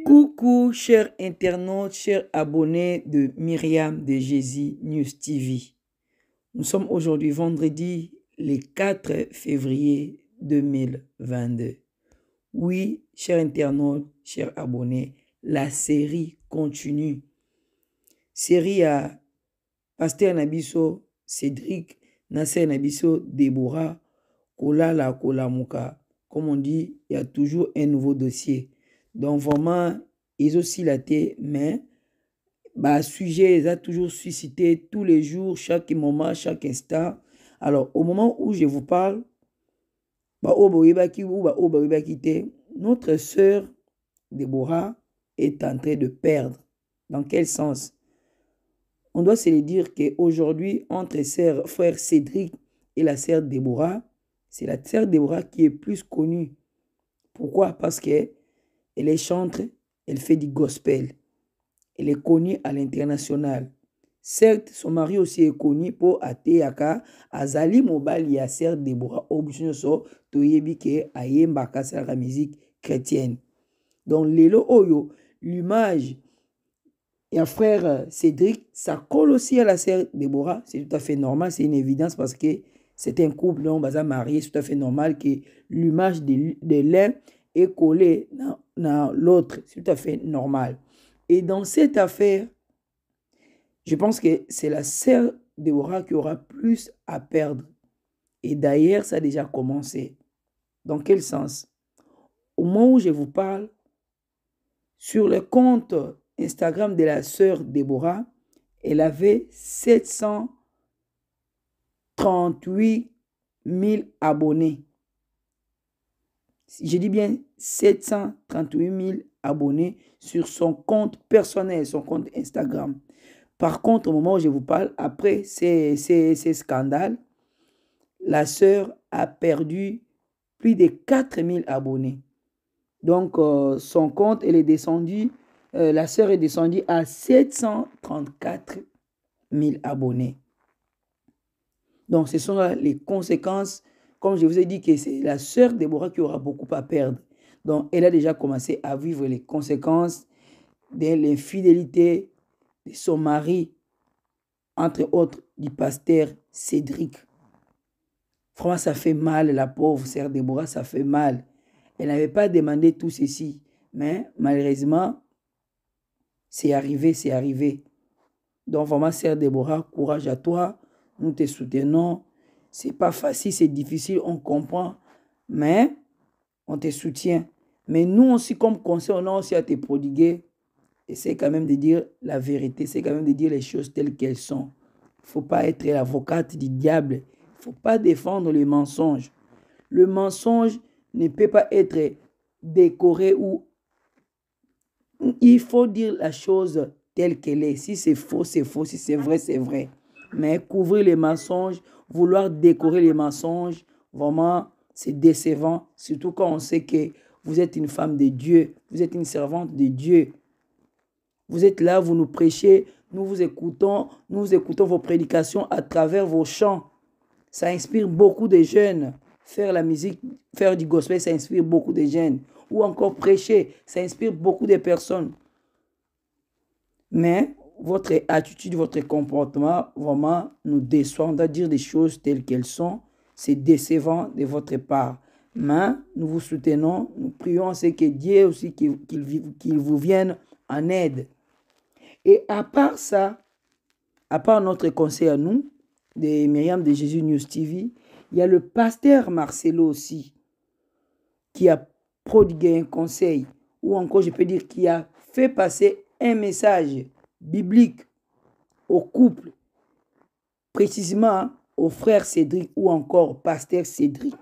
Coucou, chers internautes, chers abonnés de Myriam de Jésus News TV. Nous sommes aujourd'hui vendredi, le 4 février 2022. Oui, chers internautes, chers abonnés, la série continue. Série à Pasteur Nabiso, Cédric, Nasser Nabiso, Déborah, Kolala Kolamuka. Comme on dit, il y a toujours un nouveau dossier. Donc vraiment, ils ont oscillé, mais sujet, ils ont toujours suscité tous les jours, chaque moment, chaque instant. Alors, au moment où je vous parle, notre sœur Déborah est en train de perdre. Dans quel sens? On doit se le dire qu'aujourd'hui, entre frère Cédric et la sœur Déborah, c'est la sœur Déborah qui est plus connue. Pourquoi? Parce qu'elle est chantre, elle fait du gospel. Elle est connue à l'international. Certes, son mari aussi est connu pour Ateyaka, Azali Mobali ya sœur Déborah Obusunyoso, Toyebi ke Ayembaka sa la musique chrétienne. Donc, Lelo Oyo, l'image et un frère Cédric, ça colle aussi à la sœur Déborah. C'est tout à fait normal, c'est une évidence parce que c'est un couple, non, marié, c'est tout à fait normal que l'image de l'un est collée dans l'autre. C'est tout à fait normal. Et dans cette affaire, je pense que c'est la sœur Déborah qui aura plus à perdre. Et d'ailleurs, ça a déjà commencé. Dans quel sens? Au moment où je vous parle, sur le compte Instagram de la sœur Déborah, elle avait 738 000 abonnés. Je dis bien 738 000 abonnés sur son compte personnel, son compte Instagram. Par contre, au moment où je vous parle, après ces scandales, la sœur a perdu plus de 4 000 abonnés. Donc, son compte, elle est descendue, la sœur est descendue à 734 000 abonnés. Donc, ce sont là les conséquences. Comme je vous ai dit que c'est la sœur Déborah qui aura beaucoup à perdre. Donc, elle a déjà commencé à vivre les conséquences de l'infidélité de son mari, entre autres du pasteur Cédric. Franchement, ça fait mal, la pauvre sœur Déborah, ça fait mal. Elle n'avait pas demandé tout ceci, mais malheureusement, c'est arrivé, c'est arrivé. Donc vraiment, sœur Déborah, courage à toi, nous te soutenons. C'est pas facile, c'est difficile, on comprend, mais on te soutient. Mais nous aussi, comme conseil, on a aussi à te prodiguer. Essaye quand même de dire la vérité, c'est quand même de dire les choses telles qu'elles sont. Il ne faut pas être l'avocate du diable. Il ne faut pas défendre le mensonge. Le mensonge ne peut pas être décoré ou il faut dire la chose telle qu'elle est. Si c'est faux, c'est faux. Si c'est vrai, c'est vrai. Mais couvrir les mensonges, vouloir décorer les mensonges, vraiment, c'est décevant. Surtout quand on sait que vous êtes une femme de Dieu, vous êtes une servante de Dieu. Vous êtes là, vous nous prêchez, nous vous écoutons vos prédications à travers vos chants. Ça inspire beaucoup de jeunes. Faire la musique, faire du gospel, ça inspire beaucoup de jeunes. Ou encore prêcher, ça inspire beaucoup de personnes. Mais votre attitude, votre comportement, vraiment, nous déçoit. On doit dire des choses telles qu'elles sont. C'est décevant de votre part. Mais nous vous soutenons, nous prions, c'est que Dieu aussi, qu'il vous vienne en aide. Et à part ça, à part notre conseil à nous, de Myriam de Jésus News TV, il y a le pasteur Marcelo aussi, qui a prodigué un conseil, ou encore je peux dire qui a fait passer un message biblique au couple, précisément au frère Cédric ou encore au pasteur Cédric.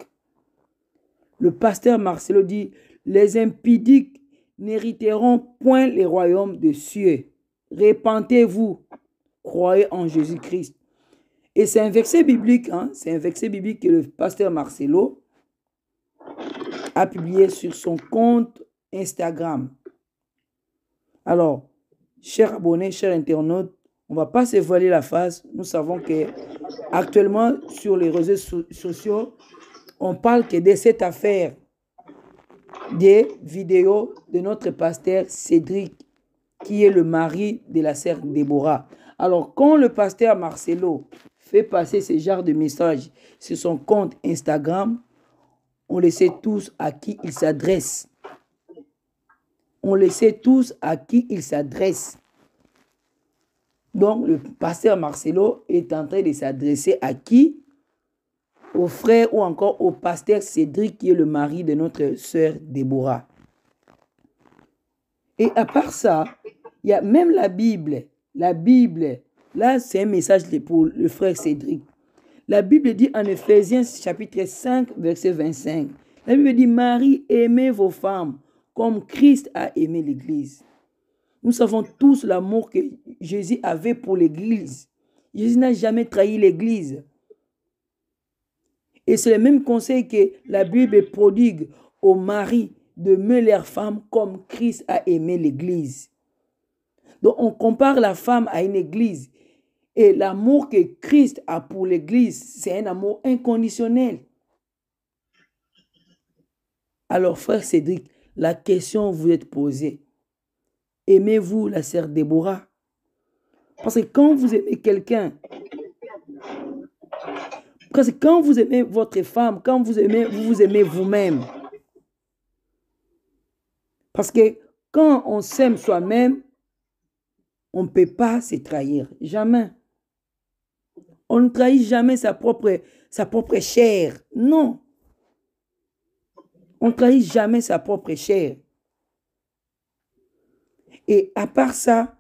Le pasteur Marcelo dit, les impudiques n'hériteront point les royaumes des cieux. Repentez-vous, croyez en Jésus-Christ. Et c'est un verset biblique, c'est un verset biblique que le pasteur Marcelo a publié sur son compte Instagram. Alors, chers abonnés, chers internautes, on ne va pas se voiler la face. Nous savons que actuellement sur les réseaux sociaux, on parle que de cette affaire. des vidéos de notre pasteur Cédric, qui est le mari de la sœur Déborah. Alors, quand le pasteur Marcelo fait passer ce genre de messages sur son compte Instagram, on le sait tous à qui il s'adresse. On le sait tous à qui il s'adresse. Donc, le pasteur Marcelo est en train de s'adresser à qui? Au frère ou encore au pasteur Cédric, qui est le mari de notre sœur Déborah. Et à part ça, il y a même la Bible. La Bible, là, c'est un message pour le frère Cédric. La Bible dit en Éphésiens chapitre 5, verset 25. La Bible dit, Marie, aimez vos femmes comme Christ a aimé l'Église. Nous savons tous l'amour que Jésus avait pour l'Église. Jésus n'a jamais trahi l'Église. Et c'est le même conseil que la Bible prodigue aux maris d'aimer leurs femmes comme Christ a aimé l'Église. Donc on compare la femme à une église. Et l'amour que Christ a pour l'église, c'est un amour inconditionnel. Alors frère Cédric, la question vous est posée. Aimez-vous la sœur Déborah? Parce que quand vous aimez quelqu'un, parce que quand vous aimez votre femme, quand vous vous aimez vous-même. Parce que quand on s'aime soi-même, on ne peut pas se trahir. Jamais. On ne trahit jamais sa propre chair. Non. On ne trahit jamais sa propre chair. Et à part ça,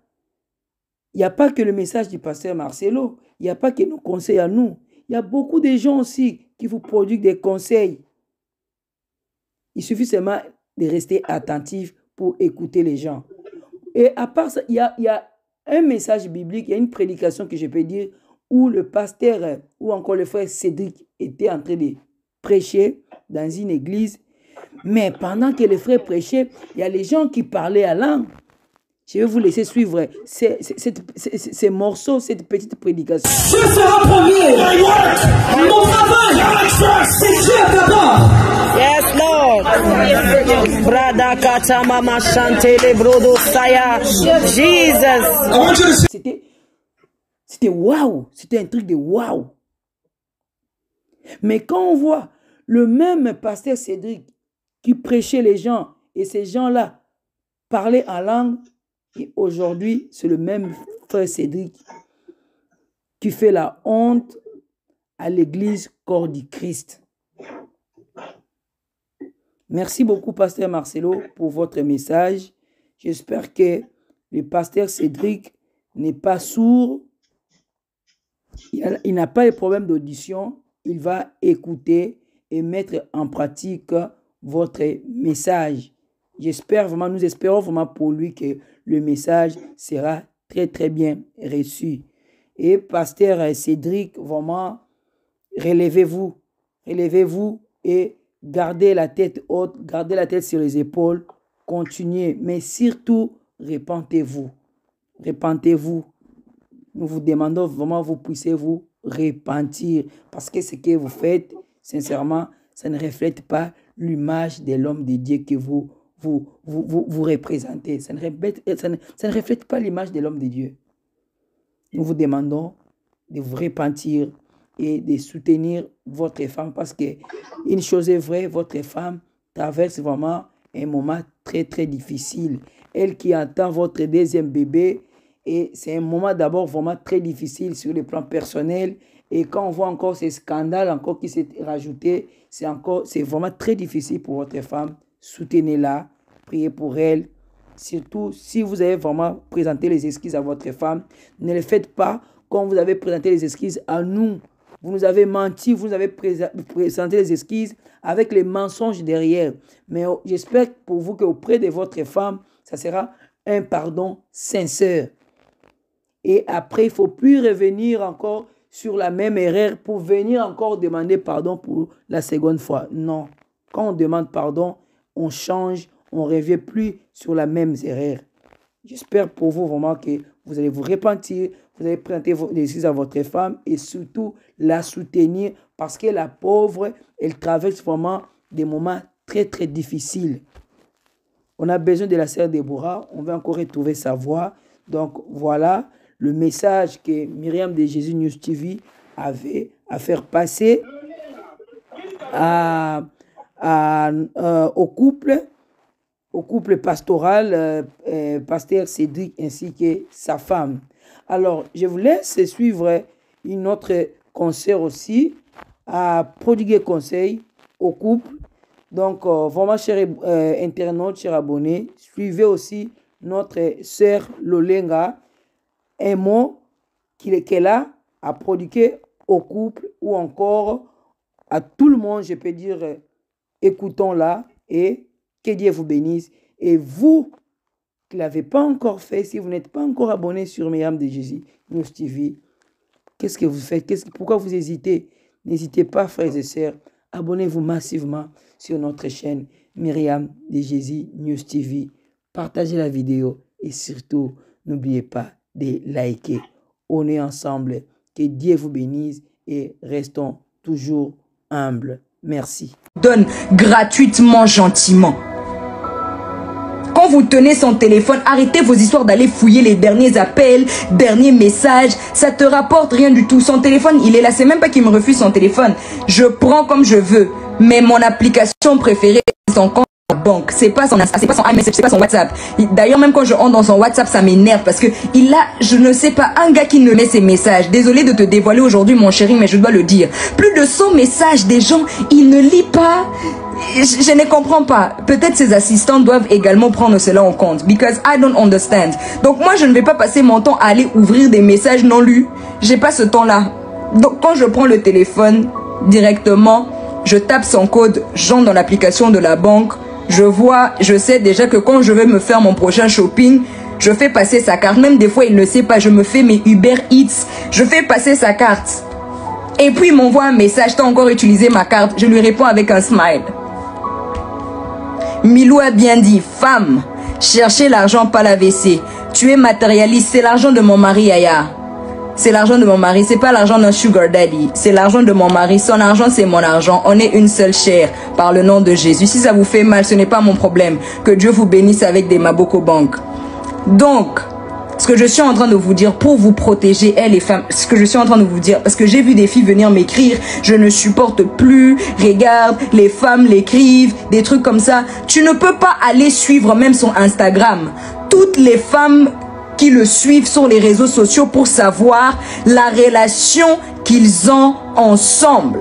il n'y a pas que le message du pasteur Marcelo. Il n'y a pas que nos conseils à nous. Il y a beaucoup de gens aussi qui vous produisent des conseils. Il suffit seulement de rester attentif pour écouter les gens. Et à part ça, il y a un message biblique, il y a une prédication que je peux dire où le pasteur ou encore le frère Cédric était en train de prêcher dans une église. Mais pendant que le frère prêchait, il y a les gens qui parlaient à langue. Je vais vous laisser suivre ces morceaux, cette petite prédication. Dieu sera premier. Mon travail, c'est Dieu d'abord. Yes, Lord. Brada kata mama chantele brodo saya. Jesus. C'était waouh. C'était un truc de waouh. Mais quand on voit le même pasteur Cédric qui prêchait les gens et ces gens-là parlaient en langue, et aujourd'hui, c'est le même frère Cédric qui fait la honte à l'église corps du Christ. Merci beaucoup, pasteur Marcelo, pour votre message. J'espère que le pasteur Cédric n'est pas sourd. Il n'a pas de problème d'audition. Il va écouter et mettre en pratique votre message. J'espère vraiment, nous espérons vraiment pour lui que le message sera très très bien reçu. Et pasteur Cédric, vraiment, relevez-vous et gardez la tête haute, gardez la tête sur les épaules, continuez, mais surtout, repentez-vous. Repentez-vous. Nous vous demandons vraiment, vous puissiez vous repentir, parce que ce que vous faites, sincèrement, ça ne reflète pas l'image de l'homme de Dieu que vous représentez. Ça ne reflète pas l'image de l'homme de Dieu. Nous vous demandons de vous repentir et de soutenir votre femme, parce que une chose est vraie, votre femme traverse vraiment un moment très très difficile. Elle qui attend votre deuxième bébé, et c'est un moment d'abord vraiment très difficile sur le plan personnel. Et quand on voit encore ces scandales encore qui s'est rajouté, c'est vraiment très difficile pour votre femme. Soutenez-la, priez pour elle. Surtout si vous avez vraiment présenté les excuses à votre femme, ne le faites pas comme vous avez présenté les excuses à nous. Vous nous avez menti, vous nous avez présenté les excuses avec les mensonges derrière. Mais j'espère pour vous qu'auprès de votre femme, ça sera un pardon sincère. Et après, il ne faut plus revenir encore sur la même erreur pour venir encore demander pardon pour la seconde fois. Non. Quand on demande pardon, on change, on ne revient plus sur la même erreur. J'espère pour vous vraiment que vous allez vous repentir, vous allez présenter vos excuses à votre femme et surtout la soutenir, parce que la pauvre, elle traverse vraiment des moments très très difficile. On a besoin de la sœur Déborah. On va encore retrouver sa voix. Donc voilà le message que Myriam de Jésus News TV avait à faire passer au couple pastoral, pasteur Cédric ainsi que sa femme. Alors, je vous laisse suivre une autre conseil aussi, à prodiguer conseil au couple. Donc, vraiment, chers internautes, chers abonnés, suivez aussi notre sœur Lolenga, un mot qu'elle a à prodiguer au couple ou encore à tout le monde, je peux dire, écoutons-la et que Dieu vous bénisse. Et vous qui ne l'avez pas encore fait, si vous n'êtes pas encore abonné sur Myriam de Jésus News TV, qu'est-ce que vous faites? Pourquoi vous hésitez? N'hésitez pas, frères et sœurs, abonnez-vous massivement sur notre chaîne Myriam de Jésus News TV. Partagez la vidéo et surtout, n'oubliez pas de liker. On est ensemble. Que Dieu vous bénisse et restons toujours humbles. Merci. Donne gratuitement, gentiment. Quand vous tenez son téléphone, arrêtez vos histoires d'aller fouiller les derniers appels, derniers messages. Ça te rapporte rien du tout. Son téléphone, il est là. C'est même pas qu'il me refuse son téléphone. Je prends comme je veux. Mais mon application préférée, c'est son compte banque. C'est pas son iMessage, c'est pas son WhatsApp. D'ailleurs, même quand je entre dans son WhatsApp, ça m'énerve parce que il a, je ne sais pas, un gars qui ne met ses messages. Désolé de te dévoiler aujourd'hui, mon chéri, mais je dois le dire. Plus de 100 messages des gens, il ne lit pas. Je ne comprends pas. Peut-être ses assistants doivent également prendre cela en compte. Because I don't understand. Donc moi, je ne vais pas passer mon temps à aller ouvrir des messages non lus. J'ai pas ce temps-là. Donc quand je prends le téléphone directement, je tape son code, j'entre dans l'application de la banque. Je sais déjà que quand je vais me faire mon prochain shopping, je fais passer sa carte. Même des fois, il ne sait pas. Je me fais mes Uber Eats. Je fais passer sa carte. Et puis, il m'envoie un message. T'as encore utilisé ma carte? Je lui réponds avec un smile. Milou a bien dit, femme, cherchez l'argent, pas la WC. Tu es matérialiste. C'est l'argent de mon mari, Aya. C'est l'argent de mon mari, c'est pas l'argent d'un sugar daddy. C'est l'argent de mon mari, son argent c'est mon argent. On est une seule chair, par le nom de Jésus. Si ça vous fait mal, ce n'est pas mon problème. Que Dieu vous bénisse avec des Maboko Bank. Donc, ce que je suis en train de vous dire pour vous protéger, les femmes, ce que je suis en train de vous dire, parce que j'ai vu des filles venir m'écrire, je ne supporte plus, regarde, les femmes l'écrivent, des trucs comme ça. Tu ne peux pas aller suivre même son Instagram. Toutes les femmes qui le suivent sur les réseaux sociaux pour savoir la relation qu'ils ont ensemble.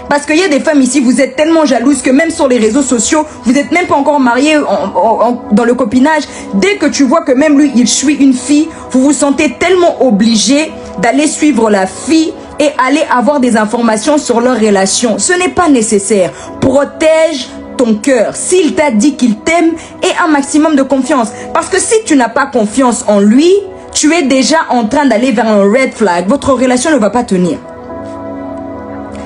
Parce qu'il y a des femmes ici, vous êtes tellement jalouses que même sur les réseaux sociaux, vous n'êtes même pas encore mariés dans le copinage. Dès que tu vois que même lui, il suit une fille, vous vous sentez tellement obligé d'aller suivre la fille et aller avoir des informations sur leur relation. Ce n'est pas nécessaire. Protège ton cœur. S'il t'a dit qu'il t'aime, aie un maximum de confiance. Parce que si tu n'as pas confiance en lui, tu es déjà en train d'aller vers un red flag. Votre relation ne va pas tenir.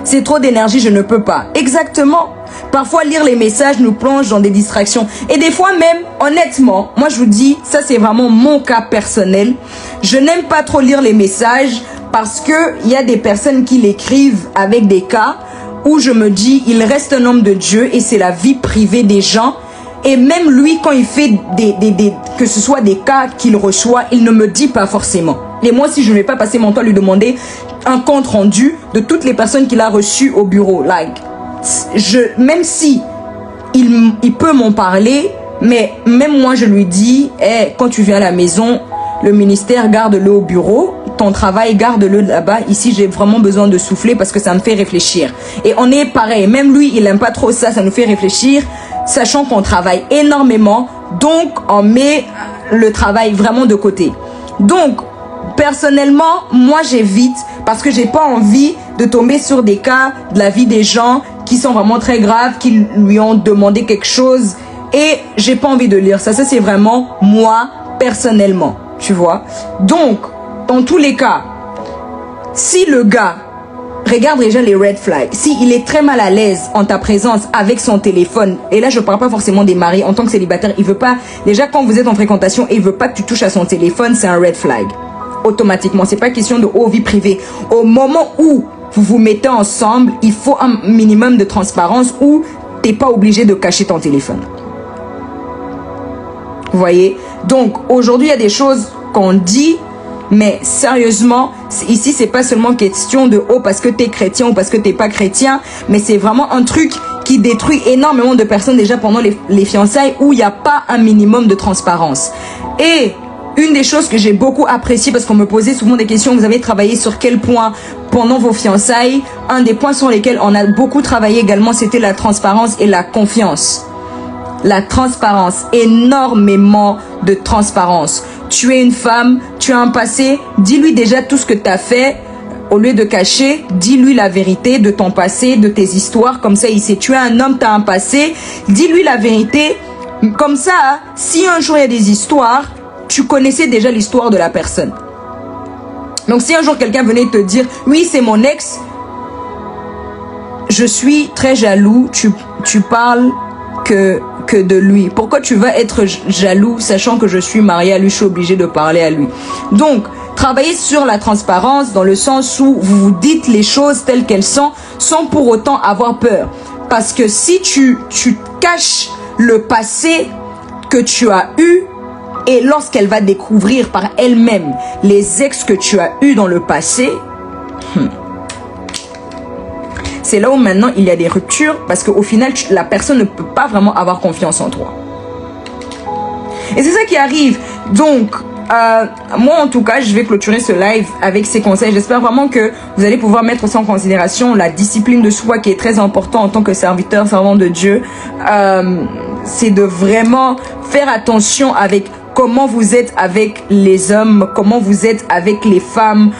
C'est trop d'énergie, je ne peux pas. Exactement. Parfois, lire les messages nous plonge dans des distractions. Et des fois même, honnêtement, moi je vous dis, ça c'est vraiment mon cas personnel. Je n'aime pas trop lire les messages parce qu'il y a des personnes qui l'écrivent avec des cas où je me dis, il reste un homme de Dieu et c'est la vie privée des gens. Et même lui, quand il fait que ce soit des cas qu'il reçoit, il ne me dit pas forcément. Et moi, si je ne vais pas passer mon temps à lui demander un compte rendu de toutes les personnes qu'il a reçues au bureau, même si il peut m'en parler, mais même moi, je lui dis, quand tu viens à la maison, le ministère, garde-le au bureau. Ton travail, garde-le là-bas. Ici, j'ai vraiment besoin de souffler parce que ça me fait réfléchir. Et on est pareil. Même lui, il n'aime pas trop ça. Ça nous fait réfléchir, sachant qu'on travaille énormément. Donc, on met le travail vraiment de côté. Donc, personnellement, moi, j'évite parce que j'ai pas envie de tomber sur des cas de la vie des gens qui sont vraiment très graves, qui lui ont demandé quelque chose. Et j'ai pas envie de lire ça. Ça, c'est vraiment moi, personnellement. Tu vois? Donc, dans tous les cas, si le gars regarde déjà les red flags, s'il est très mal à l'aise en ta présence avec son téléphone, et là je parle pas forcément des maris, en tant que célibataire, il veut pas, déjà quand vous êtes en fréquentation et il veut pas que tu touches à son téléphone, c'est un red flag. Automatiquement, c'est pas question de vie privée. Au moment où vous vous mettez ensemble, il faut un minimum de transparence où t'es pas obligé de cacher ton téléphone. Vous voyez? Donc, aujourd'hui, il y a des choses qu'on dit, mais sérieusement, ici, c'est pas seulement question de « oh, parce que t'es chrétien ou parce que t'es pas chrétien », mais c'est vraiment un truc qui détruit énormément de personnes déjà pendant les fiançailles où il n'y a pas un minimum de transparence. Et une des choses que j'ai beaucoup apprécié, parce qu'on me posait souvent des questions, vous avez travaillé sur quel point pendant vos fiançailles? Un des points sur lesquels on a beaucoup travaillé également, c'était la transparence et la confiance. La transparence, énormément de transparence. Tu es une femme, tu as un passé, dis-lui déjà tout ce que tu as fait. Au lieu de cacher, dis-lui la vérité de ton passé, de tes histoires. Comme ça, il sait, tu es un homme, tu as un passé. Dis-lui la vérité. Comme ça, si un jour il y a des histoires, tu connaissais déjà l'histoire de la personne. Donc si un jour quelqu'un venait te dire « oui, c'est mon ex, je suis très jaloux, tu parles que de lui. Pourquoi tu vas être jaloux sachant que je suis mariée à lui, je suis obligée de parler à lui ?» Donc, travaillez sur la transparence dans le sens où vous vous dites les choses telles qu'elles sont sans pour autant avoir peur. Parce que si tu caches le passé que tu as eu, et lorsqu'elle va découvrir par elle-même les ex que tu as eus dans le passé, c'est là où maintenant il y a des ruptures parce qu'au final, la personne ne peut pas vraiment avoir confiance en toi. Et c'est ça qui arrive. Donc, moi en tout cas, je vais clôturer ce live avec ces conseils. J'espère vraiment que vous allez pouvoir mettre ça en considération. La discipline de soi qui est très importante en tant que serviteur, servant de Dieu. C'est de vraiment faire attention avec comment vous êtes avec les hommes, comment vous êtes avec les femmes,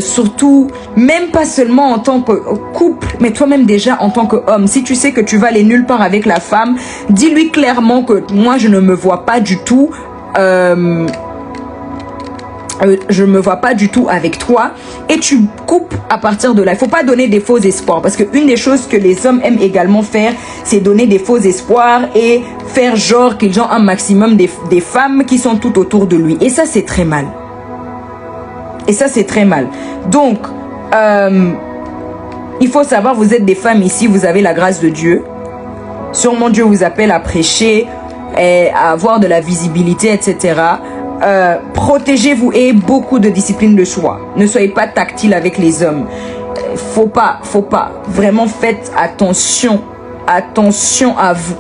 surtout, même pas seulement en tant que couple, mais toi-même déjà en tant qu'homme. Si tu sais que tu vas aller nulle part avec la femme, dis-lui clairement que moi je ne me vois pas du tout, je me vois pas du tout avec toi, et tu coupes à partir de là. Il faut pas donner des faux espoirs, parce que une des choses que les hommes aiment également faire, c'est donner des faux espoirs et faire genre qu'ils ont un maximum des femmes qui sont tout autour de lui, et ça c'est très mal. Et ça c'est très mal. Donc il faut savoir, vous êtes des femmes ici, vous avez la grâce de Dieu. Sûrement Dieu vous appelle à prêcher et à avoir de la visibilité, etc. Protégez-vous et beaucoup de discipline de soi. Ne soyez pas tactile avec les hommes. Faut pas. Vraiment faites attention. Attention à vous.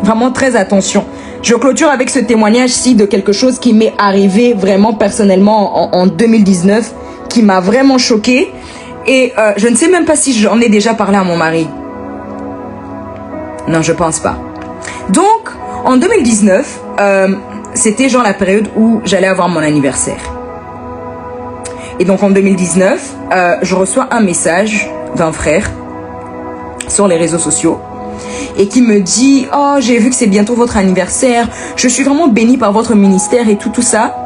Vraiment très attention. Je clôture avec ce témoignage-ci de quelque chose qui m'est arrivé vraiment personnellement en 2019, qui m'a vraiment choquée. Et je ne sais même pas si j'en ai déjà parlé à mon mari. Non, je pense pas. Donc, en 2019, c'était genre la période où j'allais avoir mon anniversaire. Et donc en 2019, je reçois un message d'un frère sur les réseaux sociaux et qui me dit « Oh, j'ai vu que c'est bientôt votre anniversaire. Je suis vraiment bénie par votre ministère et tout ça.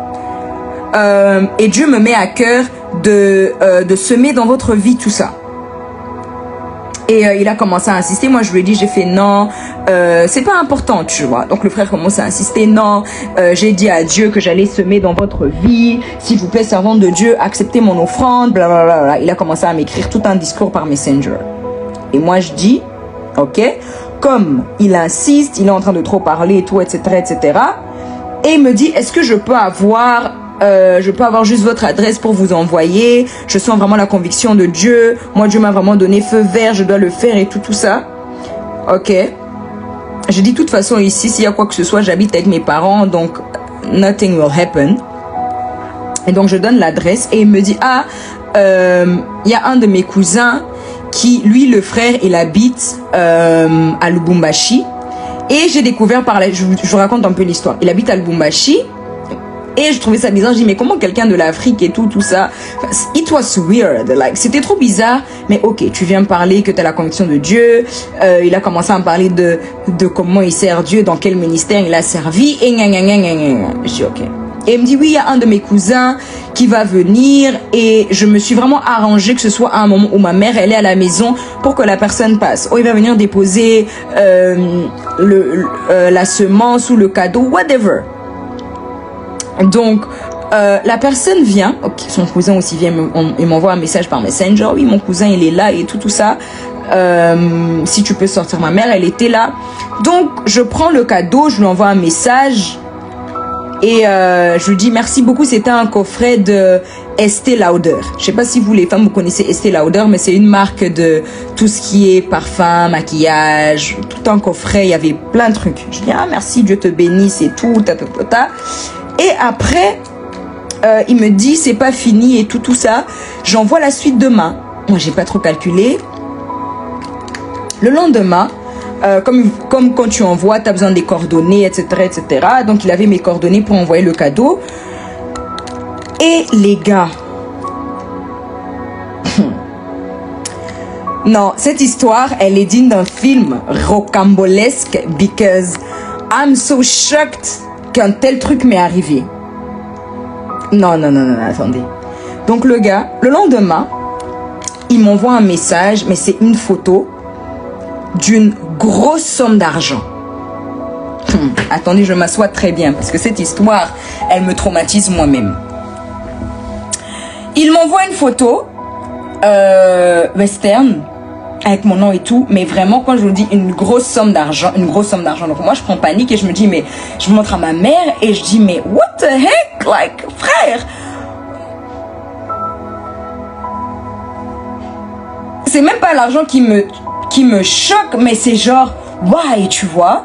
Et Dieu me met à cœur de semer dans votre vie tout ça. » Et il a commencé à insister. Moi, je lui ai dit, j'ai fait non, c'est pas important, tu vois. Donc, le frère commence à insister, non, j'ai dit à Dieu que j'allais semer dans votre vie. S'il vous plaît, servant de Dieu, acceptez mon offrande, blablabla. Il a commencé à m'écrire tout un discours par Messenger. Et moi, je dis, ok, comme il insiste, il est en train de trop parler et tout, etc., etc. Et il me dit, est-ce que je peux avoir juste votre adresse pour vous envoyer. Je sens vraiment la conviction de Dieu. Moi, Dieu m'a vraiment donné feu vert. Je dois le faire et tout ça. Ok. Je dis, de toute façon, ici, s'il y a quoi que ce soit, j'habite avec mes parents. Donc, nothing will happen. Et donc, je donne l'adresse. Et il me dit, ah, il y a un de mes cousins qui, lui, le frère, il habite à Lubumbashi. Et j'ai découvert par là, je vous raconte un peu l'histoire. Il habite à Lubumbashi. Et je trouvais ça bizarre, je dis mais comment quelqu'un de l'Afrique et tout ça, it was weird, like c'était trop bizarre, mais ok, tu viens me parler que tu as la conviction de Dieu, il a commencé à me parler de comment il sert Dieu, dans quel ministère il a servi, et je dis ok. Et il me dit oui, il y a un de mes cousins qui va venir, et je me suis vraiment arrangé que ce soit à un moment où ma mère elle est à la maison pour que la personne passe. Oh, il va venir déposer la semence ou le cadeau, whatever. Donc, la personne vient, okay, son cousin aussi vient, il m'envoie un message par Messenger, oui, mon cousin, il est là et tout ça. si tu peux sortir. Ma mère, elle était là. Donc, je prends le cadeau, je lui envoie un message. Et je lui dis merci beaucoup. C'était un coffret de Estée Lauder. Je sais pas si vous les femmes vous connaissez Estée Lauder, mais c'est une marque de tout ce qui est parfum, maquillage, tout un coffret. Il y avait plein de trucs. Je dis ah merci, Dieu te bénisse et tout. Et après, il me dit c'est pas fini et tout ça. J'envoie la suite demain. Moi j'ai pas trop calculé. Le lendemain. Comme quand tu envoies, tu as besoin des coordonnées, etc., etc. Donc, il avait mes coordonnées pour envoyer le cadeau. Et les gars... non, cette histoire, elle est digne d'un film rocambolesque because I'm so shocked qu'un tel truc m'est arrivé. Non, attendez. Donc, le gars, le lendemain, il m'envoie un message, mais c'est une photo d'une grosse somme d'argent. Attendez, je m'assois très bien parce que cette histoire, elle me traumatise moi-même. Il m'envoie une photo western avec mon nom et tout, mais vraiment quand je vous dis une grosse somme d'argent, donc moi je prends panique et je me dis mais je montre à ma mère et je dis mais what the heck, like frère, c'est même pas l'argent qui me choque, mais c'est genre why, tu vois.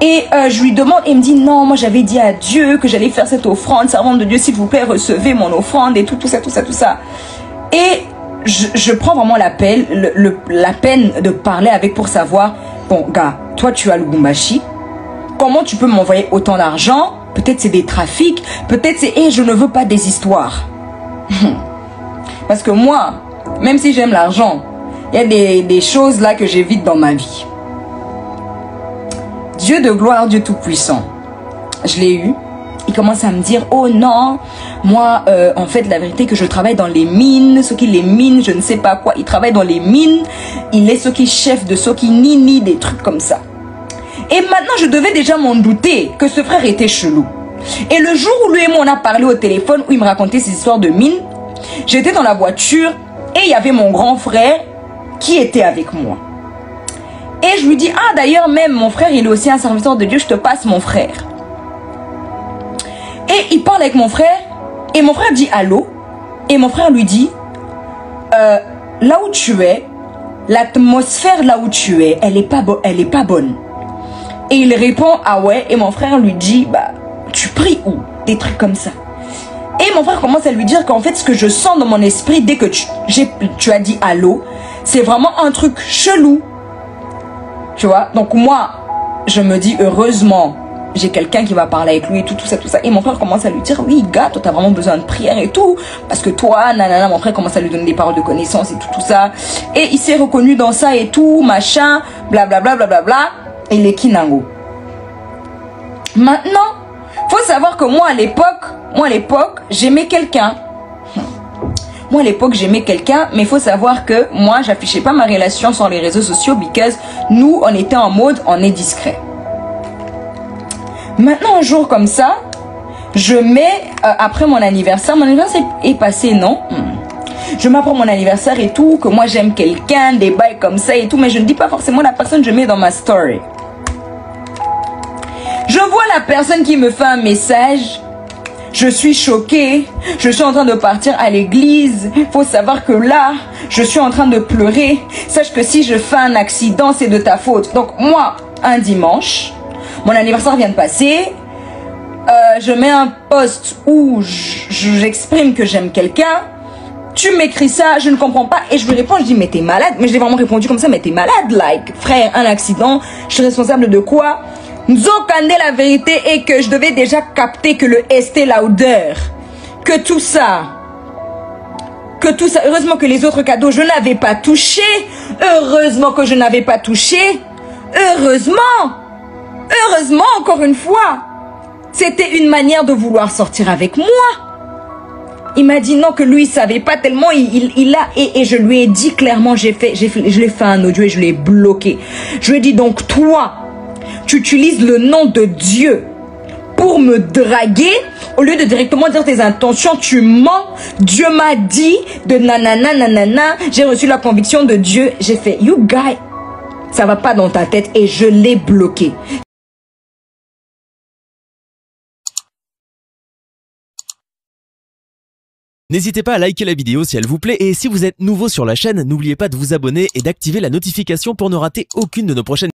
Et je lui demande, et il me dit non, moi j'avais dit à Dieu que j'allais faire cette offrande, servante de Dieu, s'il vous plaît, recevez mon offrande et tout ça. Et je prends vraiment la peine de parler avec pour savoir, bon gars, toi tu as le Lubumbashi, comment tu peux m'envoyer autant d'argent? Peut-être c'est des trafics, peut-être c'est, et je ne veux pas des histoires. Parce que moi, même si j'aime l'argent, il y a des choses là que j'évite dans ma vie. Dieu de gloire, Dieu tout-puissant. Je l'ai eu. Il commence à me dire, oh non, moi, en fait, la vérité que je travaille dans les mines, ceux qui les minent, je ne sais pas quoi, il travaille dans les mines, il est ceux qui chef de ceux qui nini, des trucs comme ça. Et maintenant, je devais déjà m'en douter que ce frère était chelou. Et le jour où lui et moi on a parlé au téléphone, où il me racontait ses histoires de mines, j'étais dans la voiture et il y avait mon grand frère qui était avec moi. Et je lui dis, ah d'ailleurs même mon frère il est aussi un serviteur de Dieu, je te passe mon frère. Et il parle avec mon frère et mon frère dit allô. Et mon frère lui dit, là où tu es, l'atmosphère là où tu es, elle est pas bonne. Et il répond, ah ouais. Et mon frère lui dit, bah tu pries où? Des trucs comme ça. Et mon frère commence à lui dire qu'en fait ce que je sens dans mon esprit dès que tu as dit allô, c'est vraiment un truc chelou. Tu vois, donc moi, je me dis, heureusement, j'ai quelqu'un qui va parler avec lui et tout ça. Et mon frère commence à lui dire, oui, gars, toi, t'as vraiment besoin de prière et tout. Parce que toi, nanana, mon frère commence à lui donner des paroles de connaissance et tout ça. Et il s'est reconnu dans ça et tout, machin, blablabla, et les Kinango. Maintenant, faut savoir que moi, à l'époque, j'aimais quelqu'un. Moi, à l'époque, j'aimais quelqu'un, mais il faut savoir que moi, j'affichais pas ma relation sur les réseaux sociaux because nous, on était en mode, on est discret. Maintenant, un jour comme ça, je mets, après mon anniversaire est passé, non? Je mets après mon anniversaire et tout, que moi, j'aime quelqu'un, des bails comme ça et tout, mais je ne dis pas forcément la personne, je mets dans ma story. Je vois la personne qui me fait un message. Je suis choquée, je suis en train de partir à l'église, faut savoir que là, je suis en train de pleurer, sache que si je fais un accident, c'est de ta faute. Donc moi, un dimanche, mon anniversaire vient de passer, je mets un post où j'exprime que j'aime quelqu'un, tu m'écris ça, je ne comprends pas, et je lui réponds, je dis mais t'es malade, mais je l'ai vraiment répondu comme ça, mais t'es malade, like, frère, un accident, je suis responsable de quoi? Nzokande, la vérité est que je devais déjà capter que le Estée Lauder, que tout ça, heureusement que les autres cadeaux, je n'avais pas touché, heureusement encore une fois, c'était une manière de vouloir sortir avec moi. Il m'a dit non, que lui il savait pas tellement, et je lui ai dit clairement, je lui ai fait un audio et je l'ai bloqué. Je lui ai dit donc toi, tu utilises le nom de Dieu pour me draguer. Au lieu de directement dire tes intentions, tu mens. Dieu m'a dit de nanana, nanana. J'ai reçu la conviction de Dieu. J'ai fait, you guy, ça va pas dans ta tête et je l'ai bloqué. N'hésitez pas à liker la vidéo si elle vous plaît et si vous êtes nouveau sur la chaîne, n'oubliez pas de vous abonner et d'activer la notification pour ne rater aucune de nos prochaines vidéos.